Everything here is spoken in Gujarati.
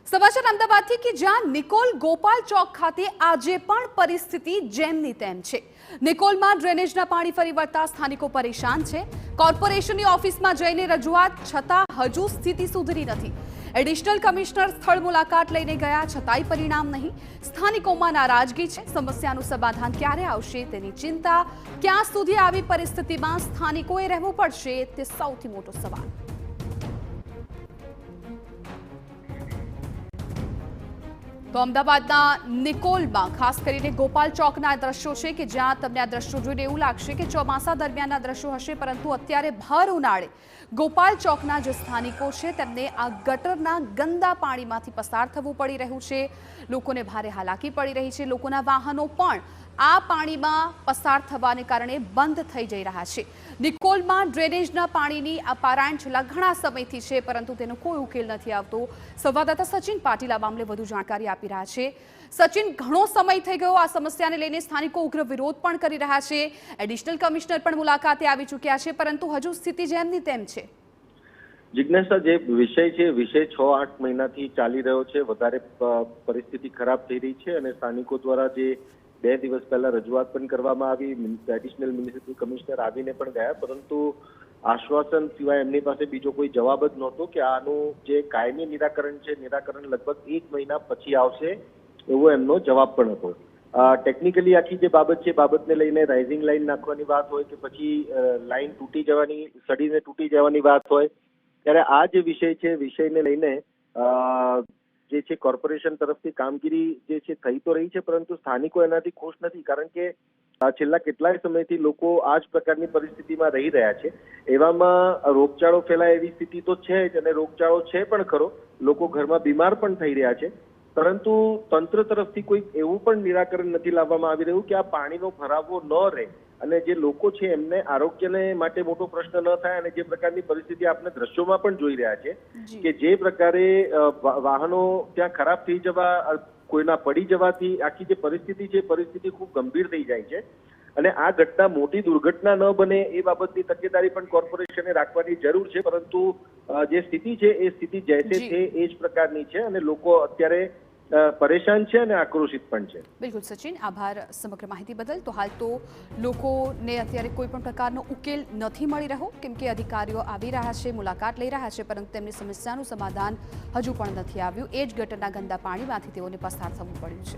સમાચાર અમદાવાદથી કે જ્યાં નિકોલ ગોપાલ ચોક ખાતે આજે પણ પરિસ્થિતિ જેમની તેમ છે। નિકોલમાં ડ્રેનેજના પાણી ફરી વળતા સ્થાનિકો પરેશાન છે। કોર્પોરેશનની ઓફિસમાં જઈને રજૂઆત છતાં હજુ સ્થિતિ સુધરી નથી। એડિશનલ કમિશનર સ્થળ મુલાકાત લઈને ગયા છતાંય પરિણામ નહીં। સ્થાનિકોમાં નારાજગી છે। સમસ્યાનું સમાધાન ક્યારે આવશે તેની ચિંતા। ક્યાં સુધી આવી પરિસ્થિતિમાં સ્થાનિકોએ રહેવું પડશે તે સૌથી મોટો સવાલ। તો અમદાવાદના નિકોલમાં ખાસ કરીને ગોપાલ ચોકના દ્રશ્યો છે કે જ્યાં તમને આ દ્રશ્યો જોઈને એવું લાગશે કે ચોમાસા દરમિયાનના દ્રશ્યો હશે, પરંતુ અત્યારે ભર ઉનાળે ગોપાલ ચોકના જે સ્થાનિકો છે તેમને આ ગટરના ગંદા પાણીમાંથી પસાર થવું પડી રહ્યું છે। લોકોને ભારે હાલાકી પડી રહી છે। લોકોના વાહનો પણ આ પાણીમાં પસાર થવાને કારણે બંધ થઈ જઈ રહ્યા છે। નિકોલમાં ડ્રેનેજના પાણીની આ પારાયણ છેલ્લા ઘણા સમયથી છે, પરંતુ તેનો કોઈ ઉકેલ નથી આવતો। સંવાદદાતા સચિન પાટીલ આ મામલે વધુ જાણકારી આપી રહ્યા છે। સચિન, ઘણો સમય થઈ ગયો આ સમસ્યાને લઈને સ્થાનિકો ઉગ્ર વિરોધ પણ કરી રહ્યા છે। એડિશનલ કમિશનર પણ મુલાકાતે આવી ચૂક્યા છે, પરંતુ હજુ સ્થિતિ જેમની તેમ છે। જિજ્ઞાસા, જે વિષય છે વિષય 6-8 મહિનાથી ચાલી રહ્યો છે। વધારે પરિસ્થિતિ ખરાબ થઈ રહી છે અને સ્થાનિકો દ્વારા જે 2 દિવસ પહેલા રજૂઆત પણ કરવામાં આવી। એડિશનલ મ્યુનિસિપલ કમિશનર આવીને પણ ગયા, પરંતુ આશ્વાસન સિવાય એમની પાસે બીજો કોઈ જવાબ જ નહોતો કે આનું જે કાયમી નિરાકરણ છે, નિરાકરણ લગભગ 1 મહિના પછી આવશે એવો એમનો જવાબ પણ હતો। ટેકનિકલી આખી જે બાબત છે, બાબતને લઈને રાઇઝિંગ લાઇન નાખવાની વાત હોય કે પછી લાઇન તૂટી જવાની, સડીને તૂટી જવાની વાત હોય, ત્યારે આ જે વિષય છે વિષયને લઈને જે છે કોર્પોરેશન તરફથી કામગીરી જે છે થઈ તો રહી છે, પરંતુ સ્થાનિકો એનાથી ખુશ નથી। કારણ કે છેલ્લા કેટલાય સમયથી લોકો આ જ પ્રકારની પરિસ્થિતિમાં રહી રહ્યા છે। એવામાં રોગચાળો ફેલાય એવી સ્થિતિ તો છે જ, અને રોગચાળો છે પણ ખરો, લોકો ઘરમાં બીમાર પણ થઈ રહ્યા છે, પરંતુ તંત્ર તરફથી કોઈ એવું પણ નિરાકરણ નથી લાવવામાં આવી રહ્યું કે આ પાણીનો ભરાવો ન રહે અને જે લોકો છે એમને આરોગ્યને માટે મોટો પ્રશ્ન ન થાય। અને જે પ્રકારની પરિસ્થિતિ આપણે દ્રશ્યોમાં પણ જોઈ રહ્યા છે કે જે પ્રકારે વાહનો ત્યાં ખરાબ થઈ જવા, કોઈના પડી જવાથી આખી જે પરિસ્થિતિ છે પરિસ્થિતિ ખૂબ ગંભીર થઈ જાય છે। અને આ ઘટના મોટી દુર્ઘટના ન બને એ બાબતની તકેદારી પણ કોર્પોરેશને રાખવાની જરૂર છે, પરંતુ જે સ્થિતિ છે એ સ્થિતિ જૈસે છે એ જ પ્રકારની છે અને લોકો અત્યારે પરેશાન છે અને આક્રોશિત પણ છે। બિલકુલ સચિન, આભાર સમગ્ર માહિતી બદલ। તો હાલ તો લોકોને અત્યારે કોઈ પણ પ્રકારનો ઉકેલ નથી મળી રહ્યો, કેમ કે અધિકારીઓ આવી રહ્યા છે, મુલાકાત લઈ રહ્યા છે, પરંતુ તેમની સમસ્યાનું સમાધાન હજુ પણ નથી આવ્યું। એ જ ગટરના ગંદા પાણીમાંથી તેઓને પસાર થવું પડ્યું છે।